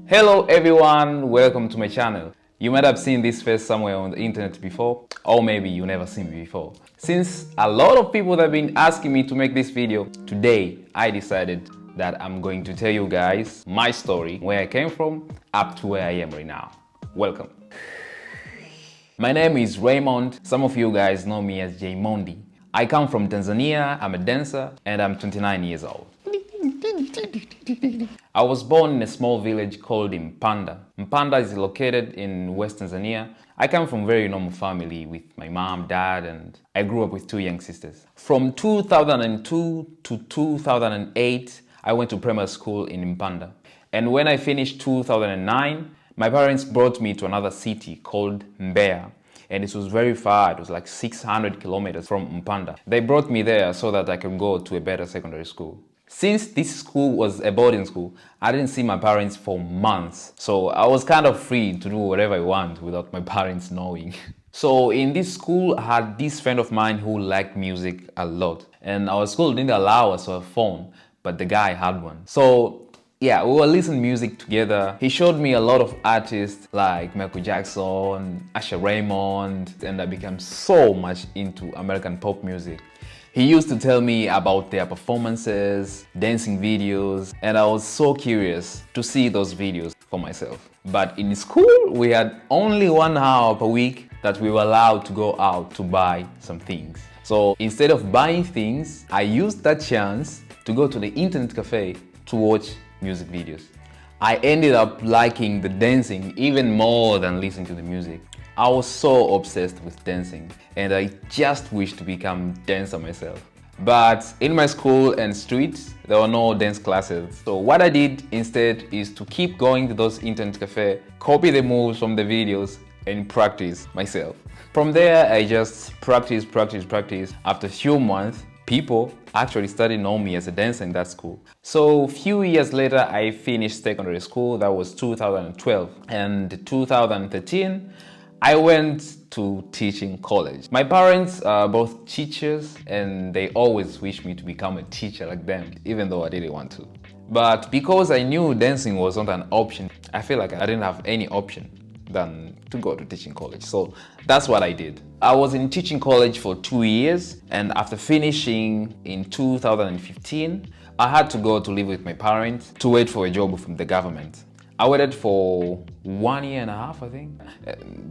Hello everyone, welcome to my channel. You might have seen this face somewhere on the internet before, or maybe you never seen me before. Since a lot of people have been asking me to make this video, today I decided that I'm going to tell you guys my story, where I came from up to where I am right now. Welcome. My name is Raymond. Some of you guys know me as Jaymondi. I come from Tanzania, I'm a dancer, and I'm 29 years old. I was born in a small village called Mpanda. Mpanda is located in West Tanzania. I come from a very normal family with my mom, dad, and I grew up with two young sisters. From 2002 to 2008, I went to primary school in Mpanda. And when I finished 2009, my parents brought me to another city called Mbeya. And it was very far, it was like 600 kilometers from Mpanda. They brought me there so that I could go to a better secondary school. Since this school was a boarding school, I didn't see my parents for months. So I was kind of free to do whatever I want without my parents knowing. So in this school, I had this friend of mine who liked music a lot. And our school didn't allow us to have a phone, but the guy had one. So yeah, we were listening music together. He showed me a lot of artists like Michael Jackson, Raymond, and I became so much into American pop music. He used to tell me about their performances, dancing videos, and I was so curious to see those videos for myself. But in school, we had only 1 hour per week that we were allowed to go out to buy some things. So instead of buying things, I used that chance to go to the internet cafe to watch music videos. I ended up liking the dancing even more than listening to the music. I was so obsessed with dancing and I just wished to become a dancer myself. But in my school and street, there were no dance classes. So what I did instead is to keep going to those internet cafes, copy the moves from the videos and practice myself. From there, I just practice. After a few months, people actually started knowing me as a dancer in that school. So a few years later, I finished secondary school. That was 2012. And 2013, I went to teaching college. My parents are both teachers and they always wished me to become a teacher like them, even though I didn't want to. But because I knew dancing was not an option, I feel like I didn't have any option than to go to teaching college. So that's what I did. I was in teaching college for 2 years, and after finishing in 2015, I had to go to live with my parents to wait for a job from the government. I waited for 1 year and a half, I think.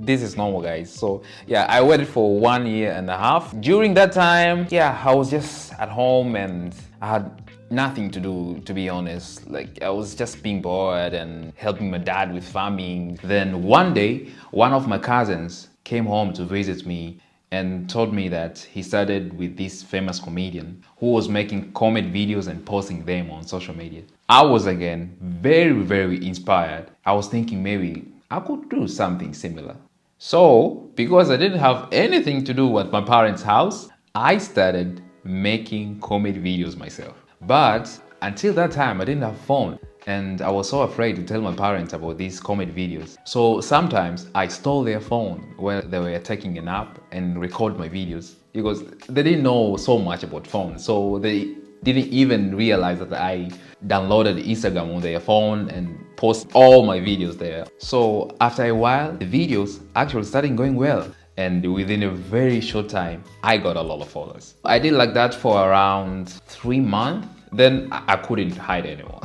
This is normal, guys. So yeah, I waited for 1 year and a half. During that time, yeah, I was just at home and I had nothing to do, to be honest. Like, I was just being bored and helping my dad with farming. Then one day, one of my cousins came home to visit me and told me that he started with this famous comedian who was making comedy videos and posting them on social media. I was again very inspired. I was thinking maybe I could do something similar. So, because I didn't have anything to do at my parents' house, I started making comedy videos myself. But until that time, I didn't have a phone. And I was so afraid to tell my parents about these comedy videos. So sometimes I stole their phone while they were taking a nap and record my videos because they didn't know so much about phones. So they didn't even realize that I downloaded Instagram on their phone and post all my videos there. So after a while, the videos actually started going well. And within a very short time, I got a lot of followers. I did like that for around 3 months. Then I couldn't hide anymore.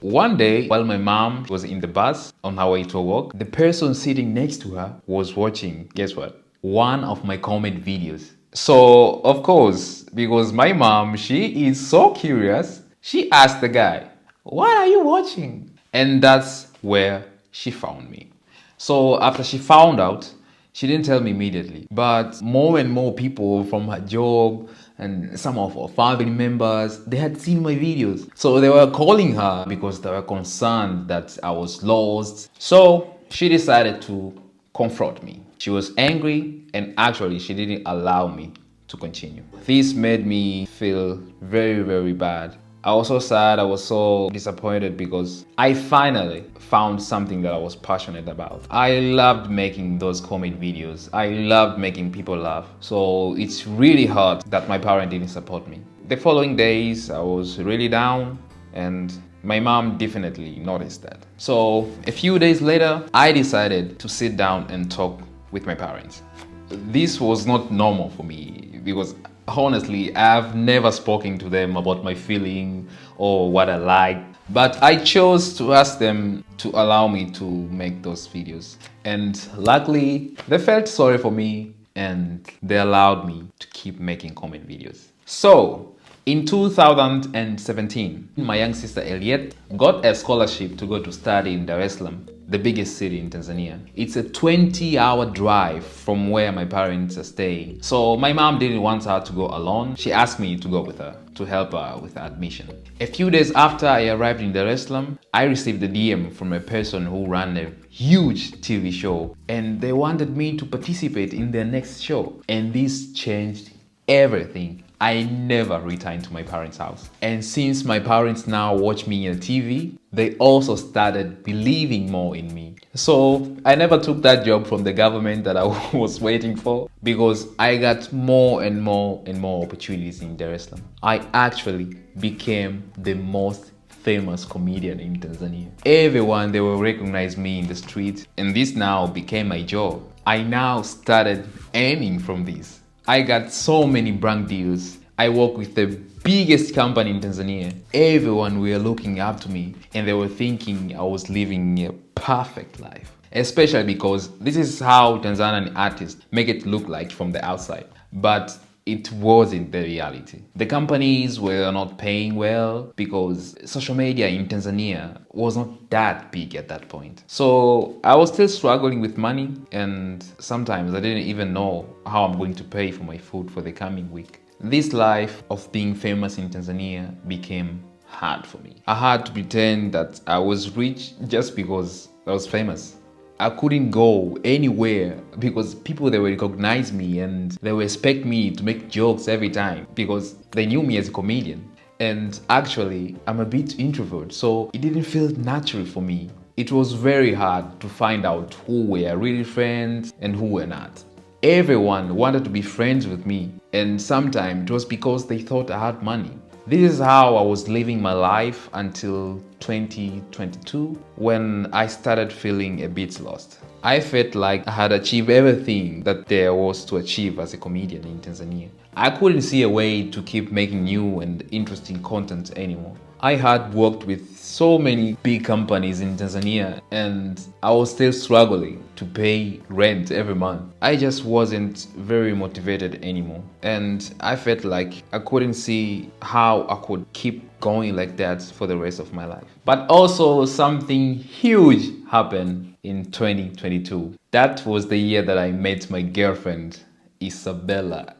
One day, while my mom was in the bus on her way to work, the person sitting next to her was watching, guess what? One of my comedy videos. So, of course, because my mom, she is so curious, she asked the guy, "What are you watching?" And that's where she found me. So after she found out, she didn't tell me immediately, but more and more people from her job and some of her family members, they had seen my videos. So they were calling her because they were concerned that I was lost. So she decided to confront me. She was angry and actually she didn't allow me to continue. This made me feel very bad. I was so sad, I was so disappointed because I finally found something that I was passionate about. I loved making those comedy videos. I loved making people laugh. So it's really hard that my parents didn't support me. The following days, I was really down and My mom definitely noticed that. So a few days later, I decided to sit down and talk with my parents. This was not normal for me because honestly, I've never spoken to them about my feeling or what I like. But I chose to ask them to allow me to make those videos. And luckily, they felt sorry for me and they allowed me to keep making comment videos. So, in 2017, my young sister Elliot got a scholarship to go to study in Dar es Salaam, the biggest city in Tanzania. It's a 20-hour drive from where my parents are staying. So my mom didn't want her to go alone. She asked me to go with her to help her with her admission. A few days after I arrived in Dar es Salaam, I received a DM from a person who ran a huge TV show and they wanted me to participate in their next show. And this changed everything. I never returned to my parents' house. And since my parents now watch me on TV, they also started believing more in me. So I never took that job from the government that I was waiting for because I got more and more opportunities in Dar es Salaam. I actually became the most famous comedian in Tanzania. Everyone, they will recognize me in the street, and this now became my job. I now started earning from this. I got so many brand deals. I work with the biggest company in Tanzania. Everyone were looking up to me and they were thinking I was living a perfect life. Especially because this is how Tanzanian artists make it look like from the outside. But it wasn't the reality. The companies were not paying well because social media in Tanzania was not that big at that point. So I was still struggling with money and sometimes I didn't even know how I'm going to pay for my food for the coming week. This life of being famous in Tanzania became hard for me. I had to pretend that I was rich just because I was famous. I couldn't go anywhere because people, they would recognize me and they would expect me to make jokes every time because they knew me as a comedian. And actually, I'm a bit introvert, so it didn't feel natural for me. It was very hard to find out who were really friends and who were not. Everyone wanted to be friends with me, and sometimes it was because they thought I had money. This is how I was living my life until 2022 when I started feeling a bit lost. I felt like I had achieved everything that there was to achieve as a comedian in Tanzania. I couldn't see a way to keep making new and interesting content anymore. I had worked with so many big companies in Tanzania and I was still struggling to pay rent every month. I just wasn't very motivated anymore and I felt like I couldn't see how I could keep going like that for the rest of my life. But also something huge happened in 2022. That was the year that I met my girlfriend, Isabella.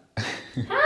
Hi!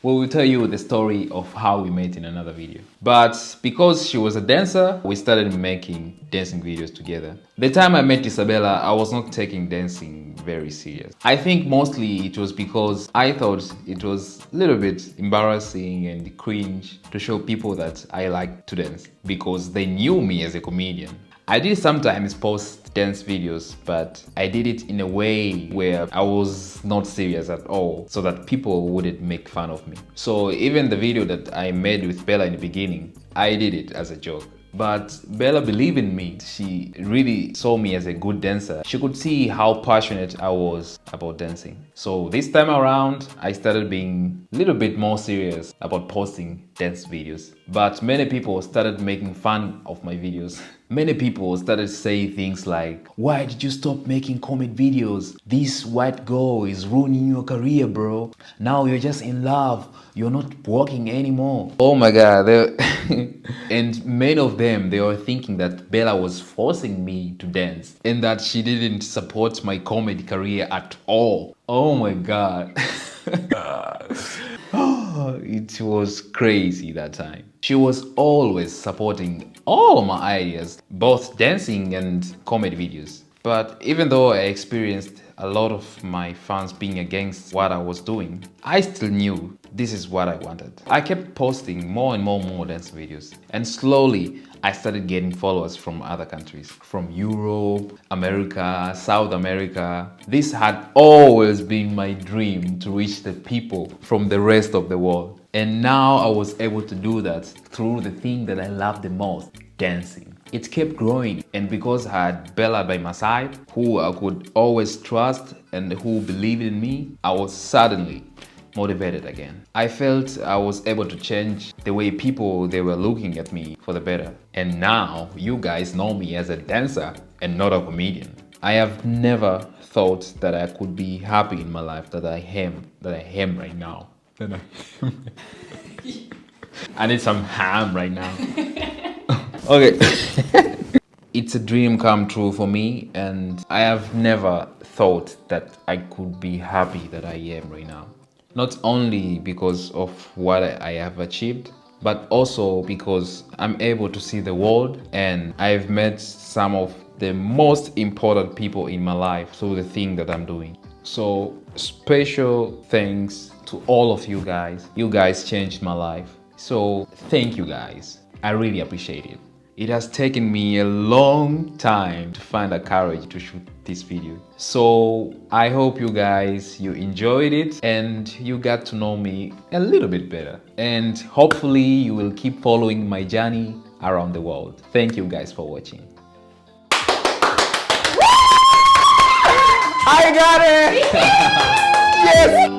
We will tell you the story of how we met in another video. But because she was a dancer, we started making dancing videos together. The time I met Isabella, I was not taking dancing very serious. I think mostly it was because I thought it was a little bit embarrassing and cringe to show people that I like to dance because they knew me as a comedian. I did sometimes post dance videos, but I did it in a way where I was not serious at all so that people wouldn't make fun of me. So even the video that I made with Bella in the beginning, I did it as a joke. But Bella believed in me. She really saw me as a good dancer. She could see how passionate I was about dancing. So this time around, I started being a little bit more serious about posting dance videos. But many people started making fun of my videos. Many people started saying things like, "Why did you stop making comic videos? This white girl is ruining your career, bro. Now you're just in love. You're not working anymore." Oh my God. And many of them, they were thinking that Bella was forcing me to dance and that she didn't support my comedy career at all. Oh my God. It was crazy that time. She was always supporting all of my ideas, both dancing and comedy videos. But even though I experienced a lot of my fans being against what I was doing, I still knew this is what I wanted. I kept posting more and more dance videos, and slowly I started getting followers from other countries, from Europe, America, South America. This had always been my dream, to reach the people from the rest of the world. And now I was able to do that through the thing that I love the most, dancing. It kept growing, and because I had Bella by my side, who I could always trust and who believed in me, I was suddenly motivated again. I felt I was able to change the way people they were looking at me for the better. And now you guys know me as a dancer and not a comedian. I have never thought that I could be happy in my life that I am right now. I need some ham right now. Okay. It's a dream come true for me, and I have never thought that I could be happy that I am right now. Not only because of what I have achieved, but also because I'm able to see the world and I've met some of the most important people in my life through the thing that I'm doing. So special thanks to all of you guys. You guys changed my life. So thank you guys. I really appreciate it. It has taken me a long time to find the courage to shoot this video. So I hope you guys, you enjoyed it and you got to know me a little bit better. And hopefully you will keep following my journey around the world. Thank you guys for watching. I got it! Yes!